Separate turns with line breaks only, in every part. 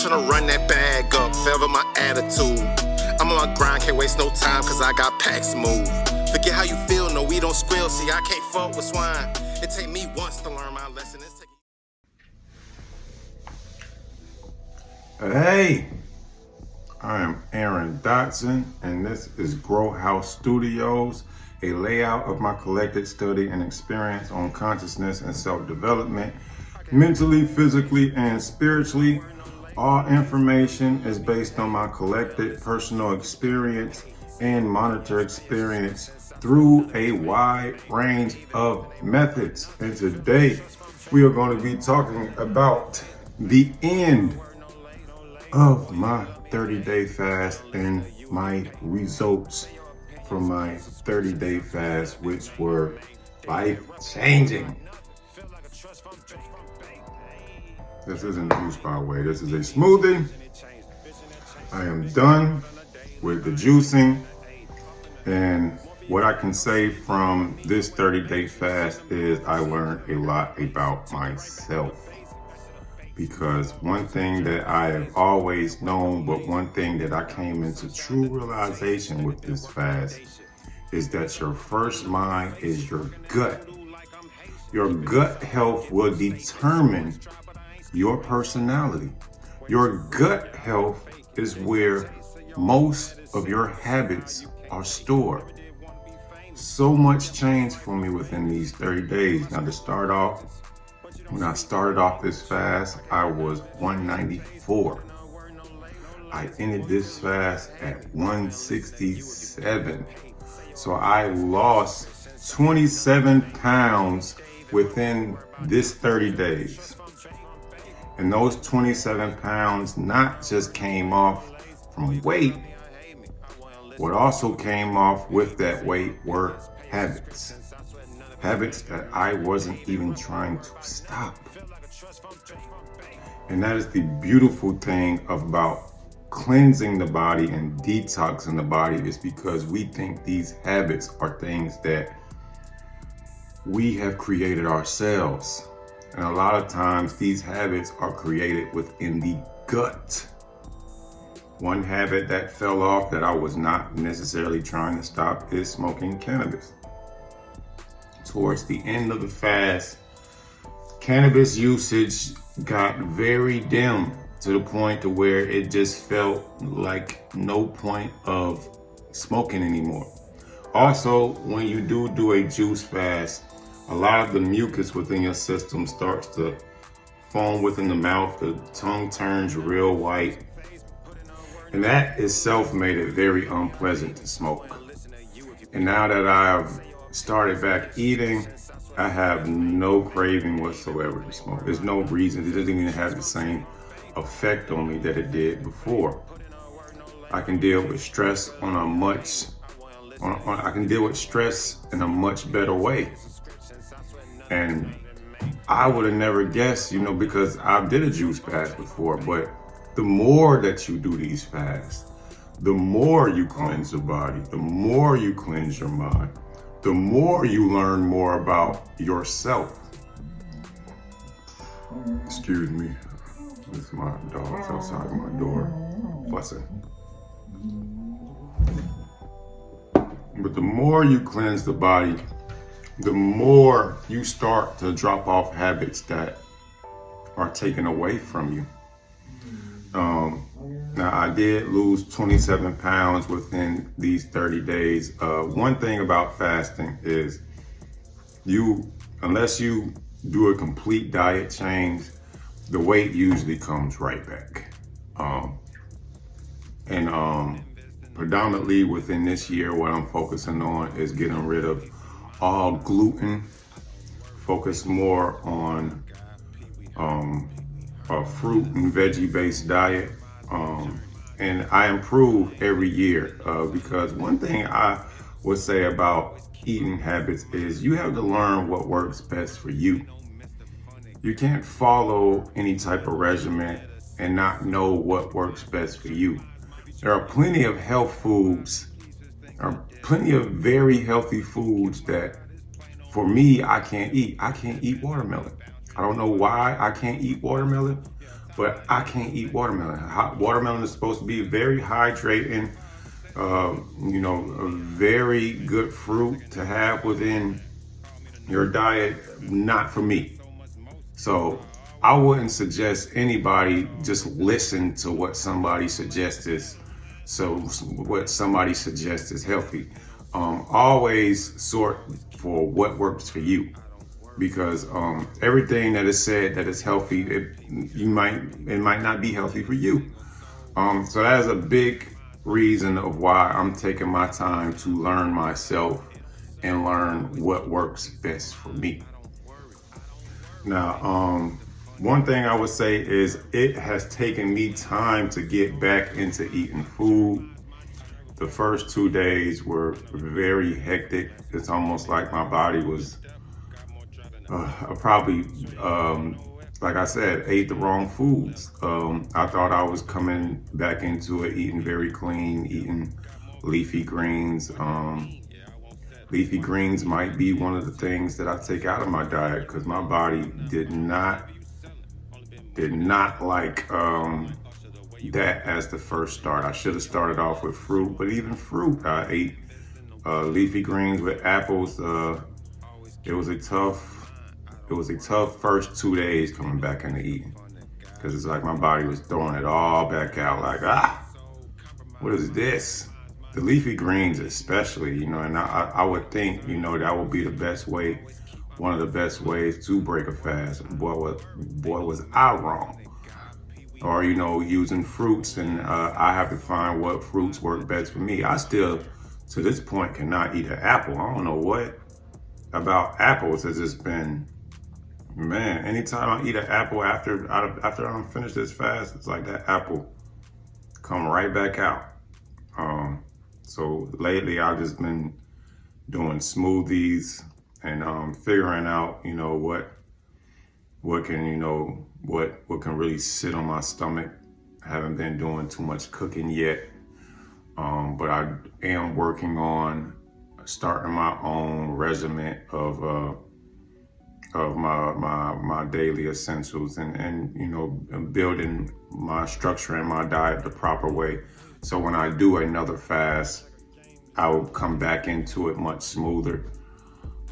tryna run that bag up, forever my attitude. I'm on my grind, can't waste no time, cause I got packs to move. Forget how you feel, no, we don't squeal, see, I can't fuck with swine. It take me once to learn my lesson.
Hey, I am Aaron Dotson, and this is Grow House Studios, a layout of my collected study and experience on consciousness and self-development, mentally, physically, and spiritually. All information is based on my collected personal experience and monitor experience through a wide range of methods. And today we are going to be talking about the end of my 30-day fast and my results from my 30-day fast, which were life-changing. This isn't juice, by the way. This is a smoothie. I am done with the juicing, and what I can say from this 30-day fast is I learned a lot about myself. Because one thing that I have always known, but one thing that I came into true realization with this fast is that your first mind is your gut. Your gut health will determine your personality. Your gut health is where most of your habits are stored. So much changed for me within these 30 days. Now, to start off, when I started off this fast, I was 194. I ended this fast at 167. So I lost 27 pounds within this 30 days. And those 27 pounds not just came off from weight, what also came off with that weight were habits. Habits that I wasn't even trying to stop. And that is the beautiful thing about cleansing the body and detoxing the body, is because we think these habits are things that we have created ourselves. And a lot of times these habits are created within the gut. One habit that fell off that I was not necessarily trying to stop is smoking cannabis. Towards the end of the fast, cannabis usage got very dim to the point to where it just felt like no point of smoking anymore. Also, when you do a juice fast, a lot of the mucus within your system starts to foam within the mouth, the tongue turns real white, and that itself made it very unpleasant to smoke. And now that I've started back eating, I have no craving whatsoever to smoke. There's no reason. It doesn't even have the same effect on me that it did before. I can deal with stress on a much, I can deal with stress in a much better way. And I would have never guessed, because I did a juice fast before, but the more that you do these fasts, the more you cleanse the body, the more you cleanse your mind, the more you learn more about yourself. Excuse me, it's my dogs outside my door fussing. But the more you cleanse the body, the more you start to drop off habits that are taken away from you. Now, I did lose 27 pounds within these 30 days. One thing about fasting is unless you do a complete diet change, the weight usually comes right back. Predominantly within this year, what I'm focusing on is getting rid of all gluten, focus more on a fruit and veggie based diet. And I improve every year because one thing I would say about eating habits is you have to learn what works best for you. You can't follow any type of regimen and not know what works best for you. There are plenty of health foods, plenty of very healthy foods that for me, I can't eat. I can't eat watermelon. I don't know why I can't eat watermelon, but I can't eat watermelon. Watermelon is supposed to be very hydrating, a very good fruit to have within your diet. Not for me. So I wouldn't suggest anybody just listen to what somebody suggests is healthy. Always sort for what works for you, because everything that is said that is healthy, it might not be healthy for you. So that is a big reason of why I'm taking my time to learn myself and learn what works best for me. Now, one thing I would say is it has taken me time to get back into eating food. The first 2 days were very hectic. It's almost like my body was probably, like I said, ate the wrong foods. I thought I was coming back into it, eating very clean, eating leafy greens. Leafy greens might be one of the things that I take out of my diet, because my body did not like that as the first start. I should have started off with fruit, but even fruit, I ate leafy greens with apples. It was a tough first 2 days coming back into eating, because it's like my body was throwing it all back out, like, what is this? The leafy greens especially, and I would think, that would be the best way, one of the best ways to break a fast. Boy, was I wrong. Or, using fruits, and I have to find what fruits work best for me. I still, to this point, cannot eat an apple. I don't know what about apples has just been, man, anytime I eat an apple after I'm finished this fast, it's like that apple come right back out. So lately I've just been doing smoothies and figuring out, what can really sit on my stomach. I haven't been doing too much cooking yet, but I am working on starting my own regimen of my daily essentials, and building my structure and my diet the proper way. So when I do another fast, I will come back into it much smoother.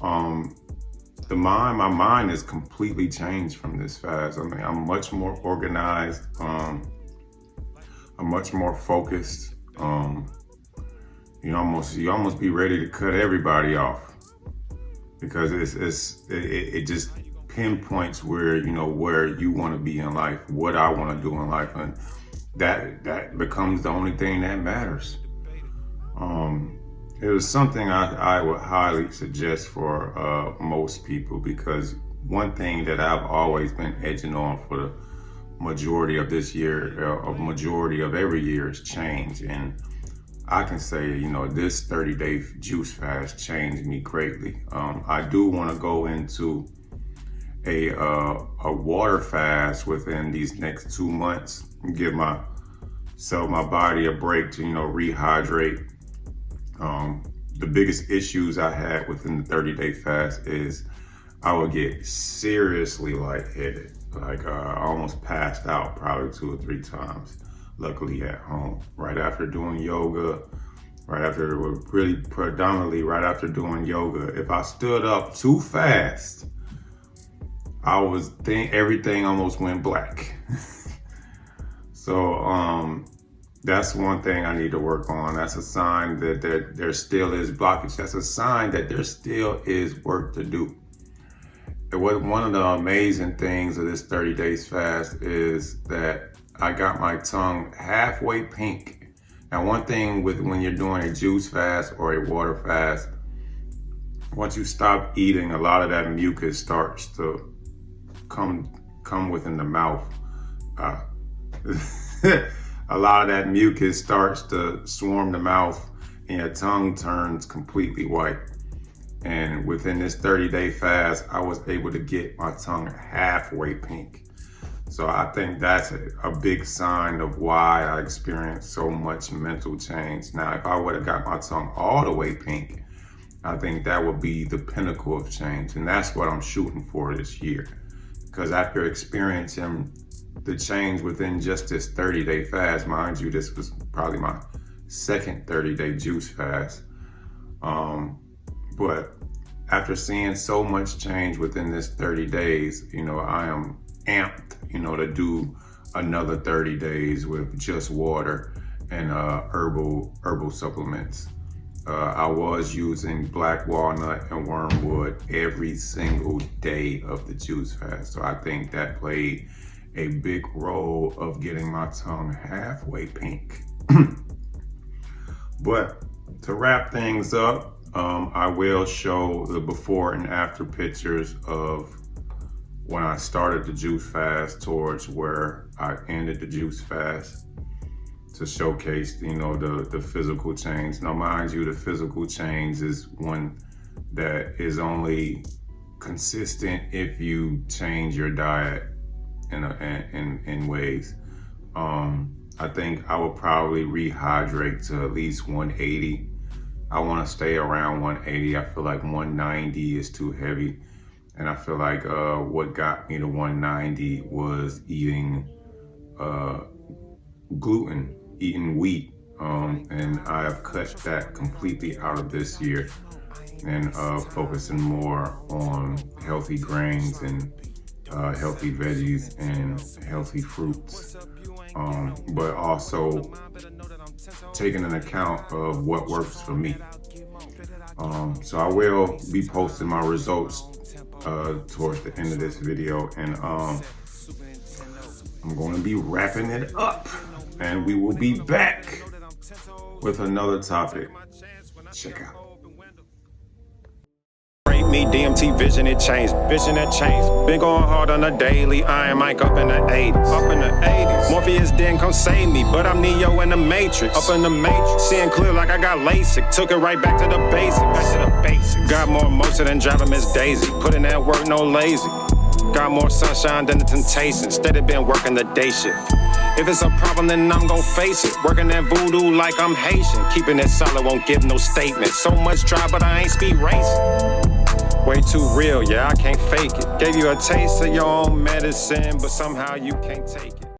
My mind is completely changed from this fast. I mean, I'm much more organized. I'm much more focused. You almost be ready to cut everybody off, because it just pinpoints where you want to be in life, what I want to do in life, and that becomes the only thing that matters. It was something I would highly suggest for most people, because one thing that I've always been edging on for the majority of this year, majority of every year, is change. And I can say, this 30-day juice fast changed me greatly. I do want to go into a water fast within these next 2 months, and give my body a break to rehydrate. The biggest issues I had within the 30-day fast is I would get seriously lightheaded. Like I almost passed out probably 2 or 3 times. Luckily at home, right after doing yoga, predominantly right after doing yoga. If I stood up too fast, everything almost went black. So that's one thing I need to work on. That's a sign that there still is blockage. That's a sign that there still is work to do. One of the amazing things of this 30 days fast is that I got my tongue halfway pink. Now, one thing when you're doing a juice fast or a water fast, once you stop eating, a lot of that mucus starts to come within the mouth. A lot of that mucus starts to swarm the mouth, and your tongue turns completely white. And within this 30-day fast, I was able to get my tongue halfway pink. So I think that's a big sign of why I experienced so much mental change. Now, if I would have got my tongue all the way pink, I think that would be the pinnacle of change. And that's what I'm shooting for this year. Because after experiencing the change within just this 30-day fast. Mind you, this was probably my second 30-day juice fast. But after seeing so much change within this 30 days, you know, I am amped, you know, to do another 30 days with just water and herbal supplements. I was using black walnut and wormwood every single day of the juice fast. So I think that played a big role of getting my tongue halfway pink. But to wrap things up, I will show the before and after pictures of when I started the juice fast towards where I ended the juice fast, to showcase, you know, the physical change. Now, mind you, the physical change is one that is only consistent if you change your diet in ways. I think I will probably rehydrate to at least 180. I want to stay around 180. I feel like 190 is too heavy. And I feel like what got me to 190 was eating gluten, eating wheat. And I have cut that completely out of this year and focusing more on healthy grains and healthy veggies and healthy fruits. But also taking an account of what works for me. So I will be posting my results towards the end of this video, and I'm going to be wrapping it up, and we will be back with another topic. Check out.
Me, DMT vision, it changed. Vision that changed. Been going hard on a daily. Iron Mike up in the 80s. Up in the 80s. Morpheus didn't come save me, but I'm Neo in the Matrix. Up in the Matrix. Seeing clear like I got LASIK. Took it right back to the basics. Back to the basics. Got more motion than driving Miss Daisy. Putting that work, no lazy. Got more sunshine than the temptation. Instead of been working the day shift. If it's a problem, then I'm gon' face it. Working that voodoo like I'm Haitian. Keeping it solid, won't give no statement. So much drive, but I ain't speed racing. Way too real, yeah, I can't fake it. Gave you a taste of your own medicine, but somehow you can't take it.